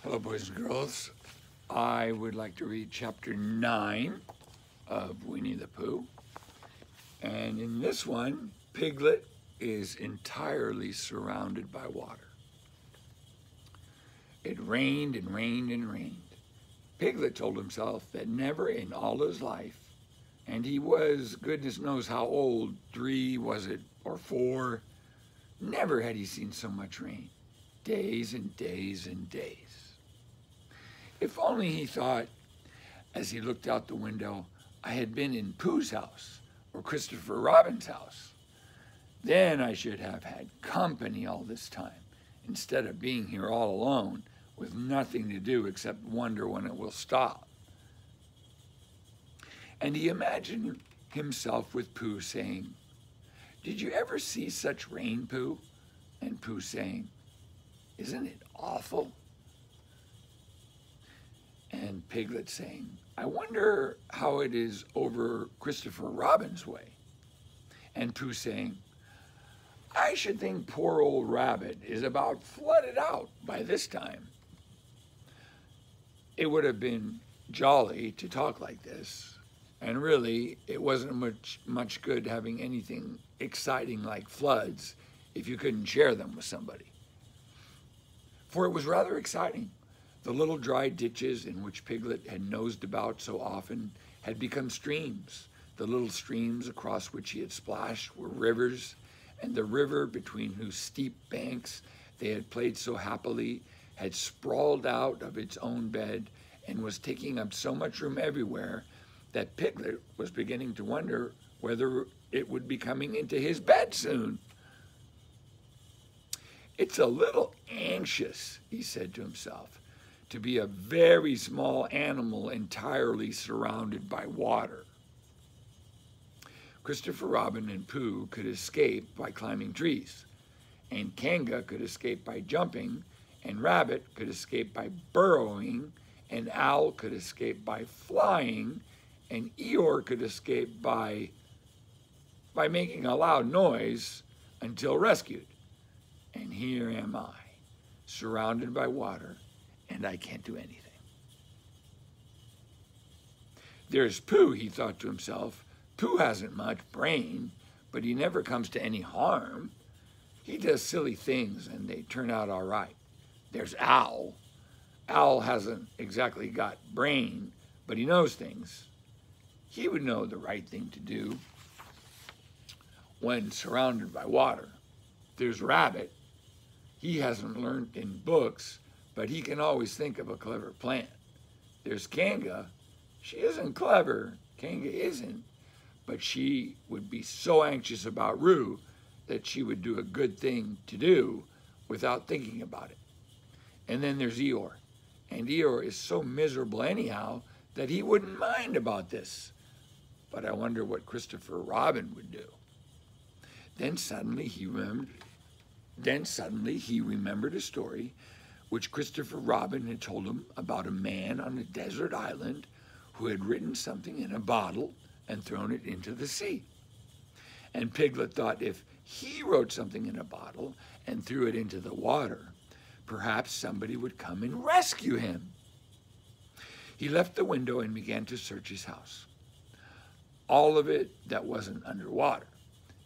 Hello, boys and girls. I would like to read chapter 9 of Winnie the Pooh. And in this one, Piglet is entirely surrounded by water. It rained and rained and rained. Piglet told himself that never in all his life, and he was goodness knows how old, 3 was it, or 4, never had he seen so much rain. Days and days and days. If only, he thought, as he looked out the window, I had been in Pooh's house or Christopher Robin's house. Then I should have had company all this time, instead of being here all alone with nothing to do except wonder when it will stop. And he imagined himself with Pooh saying, "Did you ever see such rain, Pooh?" And Pooh saying, "Isn't it awful?" And Piglet saying, "I wonder how it is over Christopher Robin's way." And Pooh saying, "I should think poor old Rabbit is about flooded out by this time." It would have been jolly to talk like this, and really it wasn't much good having anything exciting like floods if you couldn't share them with somebody. For it was rather exciting. The little dry ditches in which Piglet had nosed about so often had become streams. The little streams across which he had splashed were rivers, and the river between whose steep banks they had played so happily had sprawled out of its own bed and was taking up so much room everywhere that Piglet was beginning to wonder whether it would be coming into his bed soon. "It's a little anxious," he said to himself, "to be a very small animal entirely surrounded by water." Christopher Robin and Pooh could escape by climbing trees, and Kanga could escape by jumping, and Rabbit could escape by burrowing, and Owl could escape by flying, and Eeyore could escape by making a loud noise until rescued. And here am I, surrounded by water, and I can't do anything. There's Pooh, he thought to himself. Pooh hasn't much brain, but he never comes to any harm. He does silly things, and they turn out all right. There's Owl. Owl hasn't exactly got brain, but he knows things. He would know the right thing to do when surrounded by water. There's Rabbit. He hasn't learned in books, but he can always think of a clever plan. There's Kanga. She isn't clever, Kanga isn't, but she would be so anxious about Roo that she would do a good thing to do without thinking about it. And then there's Eeyore. And Eeyore is so miserable anyhow that he wouldn't mind about this. But I wonder what Christopher Robin would do. Then suddenly he remembered a story which Christopher Robin had told him about a man on a desert island who had written something in a bottle and thrown it into the sea. And Piglet thought if he wrote something in a bottle and threw it into the water, perhaps somebody would come and rescue him. He left the window and began to search his house, all of it that wasn't underwater.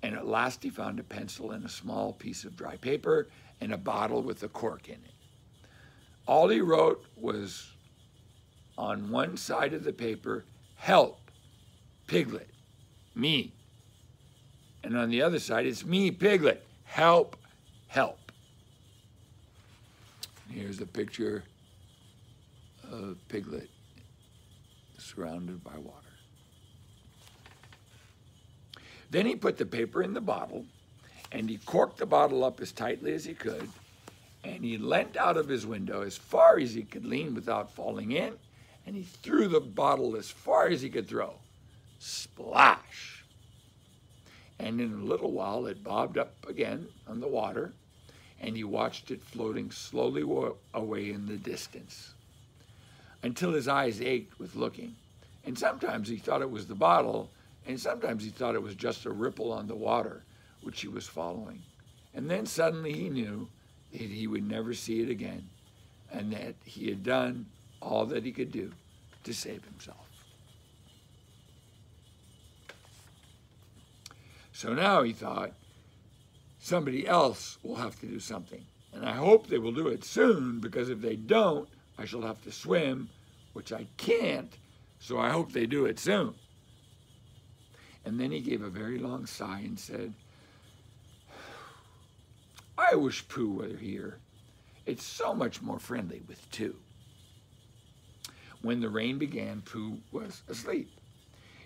And at last he found a pencil and a small piece of dry paper and a bottle with a cork in it. All he wrote was on one side of the paper, "Help, Piglet, me." And on the other side, it's "Me, Piglet, help, help." Here's a picture of Piglet surrounded by water. Then he put the paper in the bottle, and he corked the bottle up as tightly as he could, and he leant out of his window as far as he could lean without falling in, and he threw the bottle as far as he could throw. Splash! And in a little while it bobbed up again on the water, and he watched it floating slowly away in the distance, until his eyes ached with looking. And sometimes he thought it was the bottle, and sometimes he thought it was just a ripple on the water which he was following. And then suddenly he knew that he would never see it again and that he had done all that he could do to save himself. So now he thought, somebody else will have to do something. And I hope they will do it soon, because if they don't, I shall have to swim, which I can't, so I hope they do it soon. And then he gave a very long sigh and said, I wish Pooh were here. It's so much more friendly with two. When the rain began, Pooh was asleep.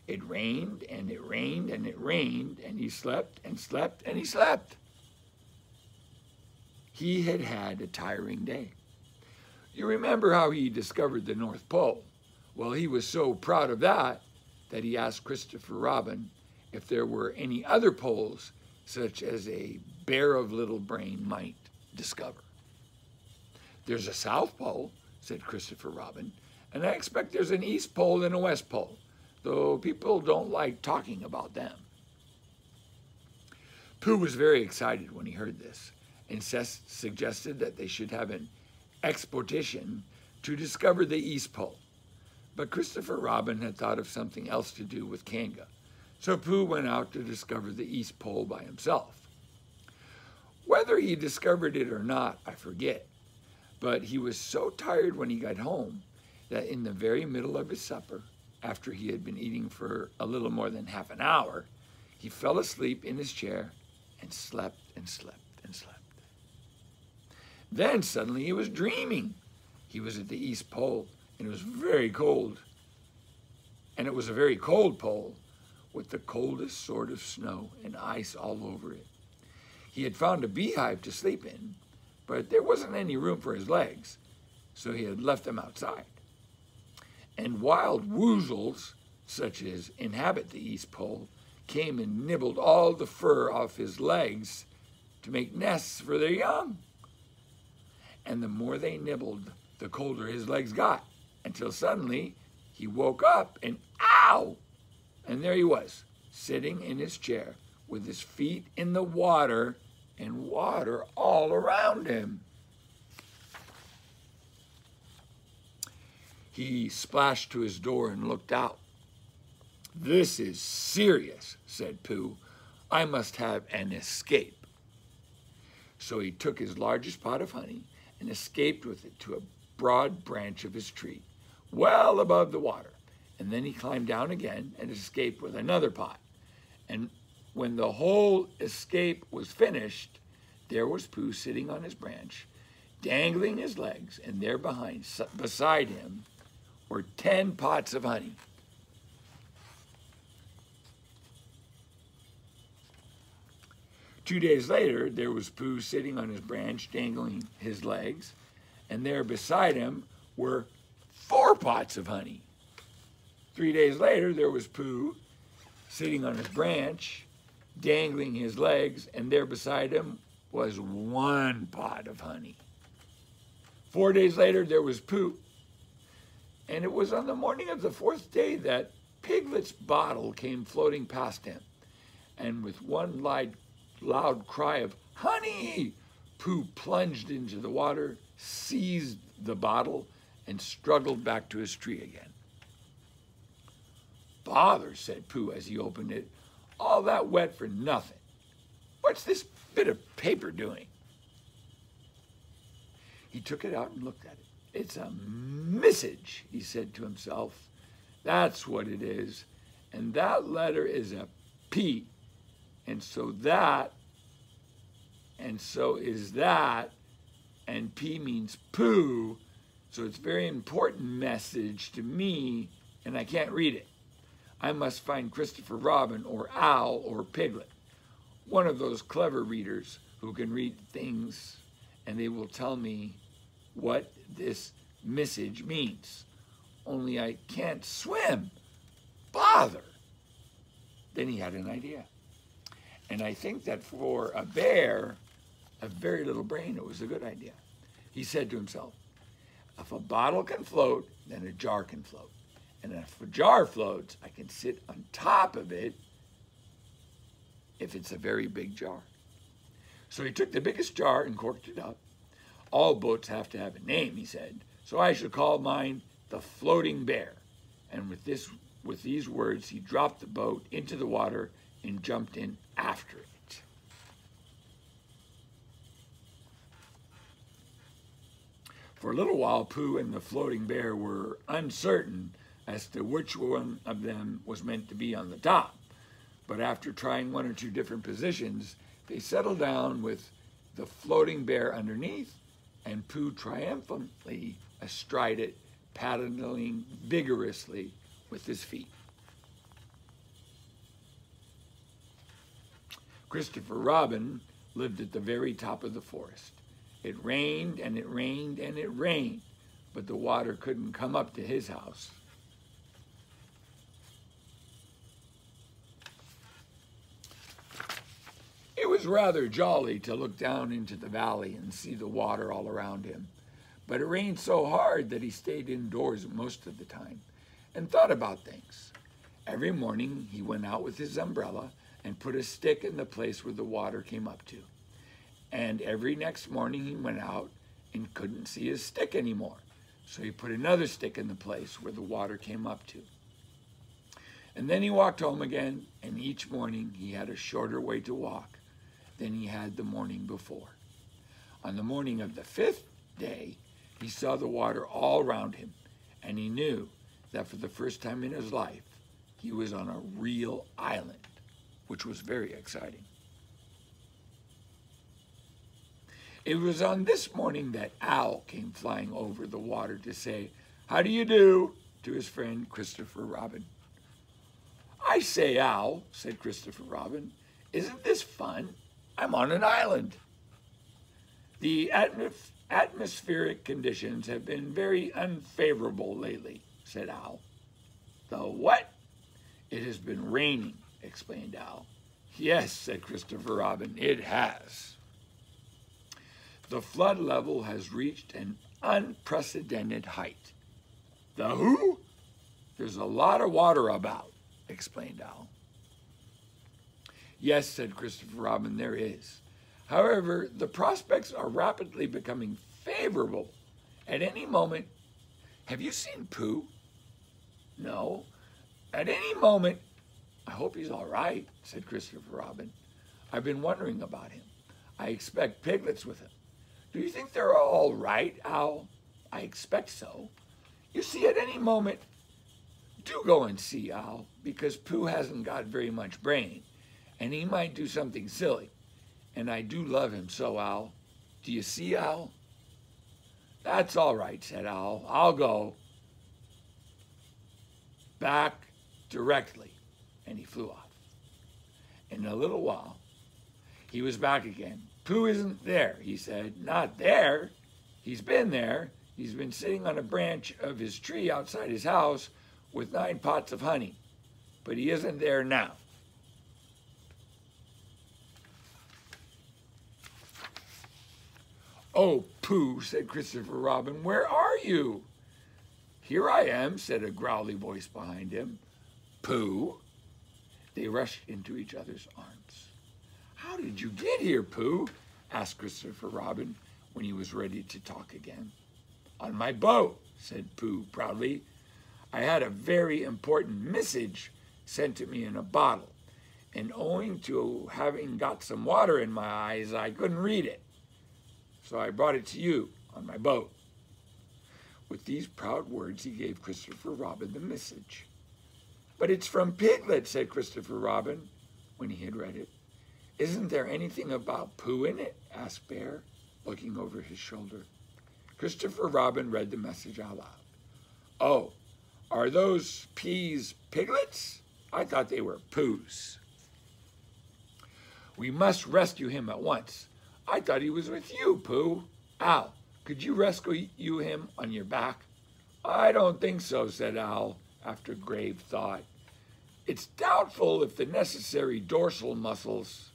It rained, and it rained, and it rained, and he slept, and slept, and he slept. He had had a tiring day. You remember how he discovered the North Pole? Well, he was so proud of that he asked Christopher Robin if there were any other poles such as a bear of little brain might discover. There's a South Pole, said Christopher Robin, and I expect there's an East Pole and a West Pole, though people don't like talking about them. Pooh was very excited when he heard this, and suggested that they should have an expedition to discover the East Pole. But Christopher Robin had thought of something else to do with Kanga, so Pooh went out to discover the East Pole by himself. Whether he discovered it or not, I forget, but he was so tired when he got home that in the very middle of his supper, after he had been eating for a little more than half an hour, he fell asleep in his chair and slept and slept and slept. Then suddenly he was dreaming. He was at the East Pole, and it was very cold. And it was a very cold pole with the coldest sort of snow and ice all over it. He had found a beehive to sleep in, but there wasn't any room for his legs, so he had left them outside. And wild woozles, such as inhabit the East Pole, came and nibbled all the fur off his legs to make nests for their young. And the more they nibbled, the colder his legs got, until suddenly he woke up and ow! And there he was, sitting in his chair with his feet in the water and water all around him. He splashed to his door and looked out. This is serious, said Pooh. I must have an escape. So he took his largest pot of honey and escaped with it to a broad branch of his tree, well above the water. And then he climbed down again and escaped with another pot. And when the whole escape was finished, there was Pooh sitting on his branch, dangling his legs, and there beside him were 10 pots of honey. Two days later, there was Pooh sitting on his branch, dangling his legs, and there beside him were 4 pots of honey. 3 days later, there was Pooh sitting on his branch, dangling his legs, and there beside him was 1 pot of honey. 4 days later, there was Pooh, and it was on the morning of the 4th day that Piglet's bottle came floating past him, and with one loud cry of honey, Pooh plunged into the water, seized the bottle, and struggled back to his tree again. Bother, said Pooh as he opened it, all that wet for nothing. What's this bit of paper doing? He took it out and looked at it. It's a message, he said to himself. That's what it is. And that letter is a P. And so that, and so is that, and P means Pooh, so it's a very important message to me, and I can't read it. I must find Christopher Robin or Owl or Piglet, one of those clever readers who can read things, and they will tell me what this message means. Only I can't swim. Bother. Then he had an idea. And I think that for a bear, a very little brain, it was a good idea. He said to himself, if a bottle can float, then a jar can float. And if a jar floats, I can sit on top of it if it's a very big jar. So he took the biggest jar and corked it up, All boats have to have a name, he said, so I shall call mine the Floating Bear. And with these words, he dropped the boat into the water and jumped in after it. For a little while, Pooh and the Floating Bear were uncertain as to which one of them was meant to be on the top. But after trying one or two different positions, they settled down with the Floating Bear underneath and Pooh triumphantly astride it, paddling vigorously with his feet. Christopher Robin lived at the very top of the forest. It rained and it rained and it rained, but the water couldn't come up to his house. It was rather jolly to look down into the valley and see the water all around him, but it rained so hard that he stayed indoors most of the time and thought about things. Every morning he went out with his umbrella and put a stick in the place where the water came up to. And every next morning he went out and couldn't see his stick anymore, so he put another stick in the place where the water came up to. And then he walked home again, and each morning he had a shorter way to walk than he had the morning before. On the morning of the 5th day, he saw the water all around him, and he knew that for the first time in his life, he was on a real island, which was very exciting. It was on this morning that Owl came flying over the water to say, "How do you do?" to his friend Christopher Robin. "I say, Owl," said Christopher Robin, "isn't this fun? I'm on an island." "The atmospheric conditions have been very unfavorable lately," said Owl. "The what?" "It has been raining," explained Owl. "Yes," said Christopher Robin, "it has. The flood level has reached an unprecedented height." "The who?" "There's a lot of water about," explained Owl. "Yes," said Christopher Robin, "there is. However, the prospects are rapidly becoming favorable. At any moment—" "Have you seen Pooh?" "No." "At any moment—" "I hope he's all right," said Christopher Robin. "I've been wondering about him. I expect Piglets with him." "Do you think they're all right, Owl?" "I expect so. You see, at any moment—" "Do go and see, Owl, because Pooh hasn't got very much brain, and he might do something silly. And I do love him so, Owl. Do you see, Owl?" "That's all right," said Owl. "I'll go. Back directly." And he flew off. In a little while, he was back again. "Pooh isn't there," he said. "Not there? He's been there. He's been sitting on a branch of his tree outside his house with 9 pots of honey. But he isn't there now." "Oh, Pooh," said Christopher Robin, "where are you?" "Here I am," said a growly voice behind him. "Pooh?" They rushed into each other's arms. "How did you get here, Pooh?" asked Christopher Robin when he was ready to talk again. "On my boat," said Pooh proudly. "I had a very important message sent to me in a bottle, and owing to having got some water in my eyes, I couldn't read it. So I brought it to you on my boat." With these proud words, he gave Christopher Robin the message. "But it's from Piglet," said Christopher Robin when he had read it. "Isn't there anything about Pooh in it?" asked Bear, looking over his shoulder. Christopher Robin read the message out loud. "Oh, are those peas piglets? I thought they were Poohs." "We must rescue him at once. I thought he was with you, Pooh. Owl, could you rescue him on your back?" "I don't think so," said Owl, after grave thought. "It's doubtful if the necessary dorsal muscles—"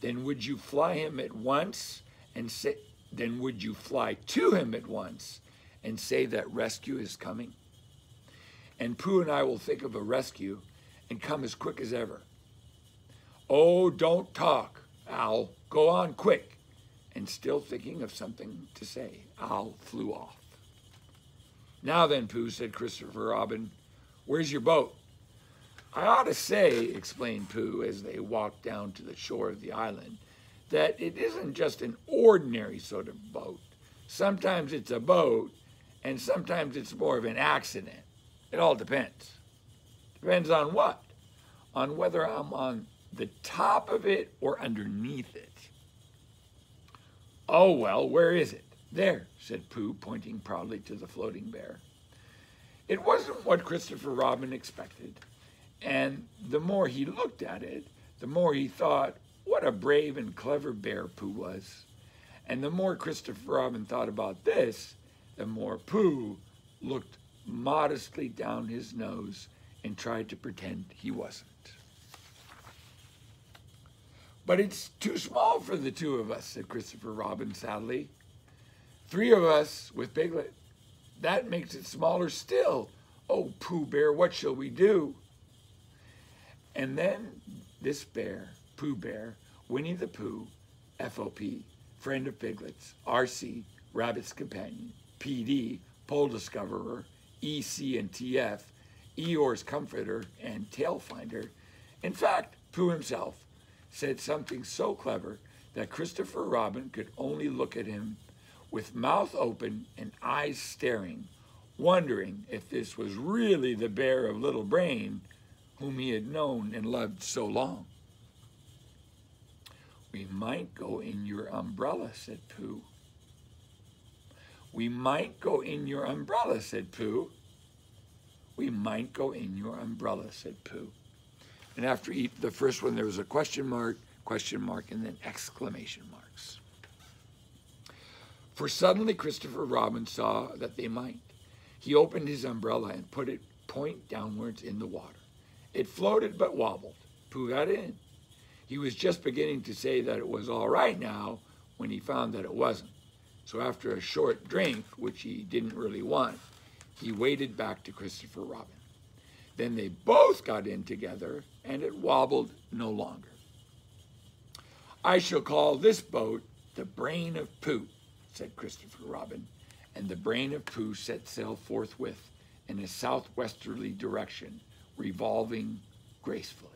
"Then would you fly to him at once and say that rescue is coming? And Pooh and I will think of a rescue and come as quick as ever." "Oh, don't talk, Owl. Go on quick. and still thinking of something to say, Owl flew off. "Now then, Pooh," said Christopher Robin, "where's your boat?" "I ought to say," explained Pooh as they walked down to the shore of the island, "that it isn't just an ordinary sort of boat. Sometimes it's a boat, and sometimes it's more of an accident. It all depends." "Depends on what?" "On whether I'm on the top of it or underneath it." "Oh, well, where is it?" "There," said Pooh, pointing proudly to the floating bear. It wasn't what Christopher Robin expected, and the more he looked at it, the more he thought what a brave and clever bear Pooh was. And the more Christopher Robin thought about this, the more Pooh looked modestly down his nose and tried to pretend he wasn't. "But it's too small for the two of us," said Christopher Robin sadly. "Three of us with Piglet. That makes it smaller still. Oh, Pooh Bear, what shall we do?" And then this bear, Pooh Bear, Winnie the Pooh, FOP, Friend of Piglets, RC, Rabbit's Companion, PD, Pole Discoverer, EC and TF, Eeyore's Comforter, and Tail Finder. In fact, Pooh himself said something so clever that Christopher Robin could only look at him with mouth open and eyes staring, wondering if this was really the bear of Little Brain whom he had known and loved so long. "We might go in your umbrella," said Pooh. "We might go in your umbrella," said Pooh. "We might go in your umbrella," said Pooh. And after the first one, there was a question mark, and then exclamation marks. For suddenly Christopher Robin saw that they might. He opened his umbrella and put it point downwards in the water. It floated but wobbled. Pooh got in. He was just beginning to say that it was all right now when he found that it wasn't. So after a short drink, which he didn't really want, he waded back to Christopher Robin. Then they both got in together, and it wobbled no longer. "I shall call this boat the Brain of Pooh," said Christopher Robin, and the Brain of Pooh set sail forthwith in a southwesterly direction, revolving gracefully.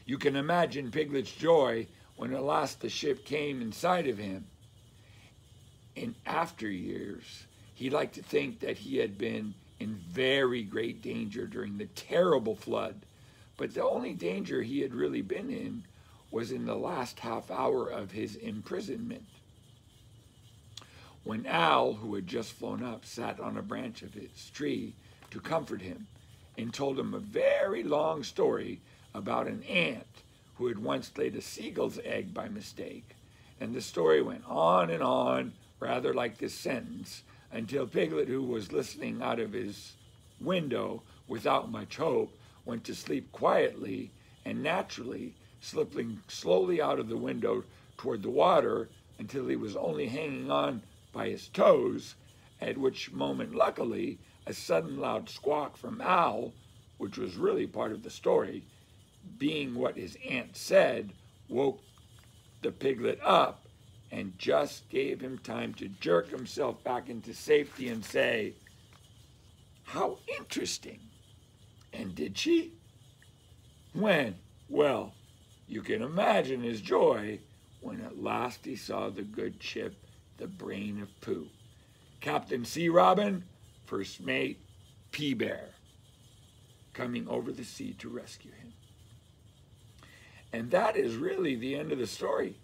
You can imagine Piglet's joy when at last the ship came in sight of him. In after years, he liked to think that he had been in very great danger during the terrible flood, but the only danger he had really been in was in the last half hour of his imprisonment, when Owl, who had just flown up, sat on a branch of his tree to comfort him and told him a very long story about an ant who had once laid a seagull's egg by mistake. And the story went on and on, rather like this sentence, until Piglet, who was listening out of his window without much hope, went to sleep quietly and naturally, slipping slowly out of the window toward the water until he was only hanging on by his toes, at which moment, luckily, a sudden loud squawk from Owl, which was really part of the story, being what his aunt said, woke the Piglet up and just gave him time to jerk himself back into safety and say, "How interesting." And did she? When? Well, you can imagine his joy when at last he saw the good ship, the Brain of Pooh, Captain C. Robin, First Mate P. Bear, coming over the sea to rescue him. And that is really the end of the story.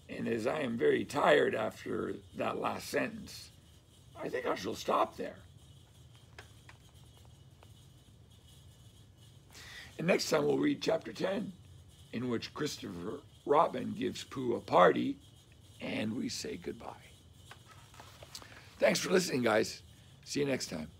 And as I am very tired after that last sentence, I think I shall stop there. And next time we'll read chapter 10, in which Christopher Robin gives Pooh a party and we say goodbye. Thanks for listening, guys. See you next time.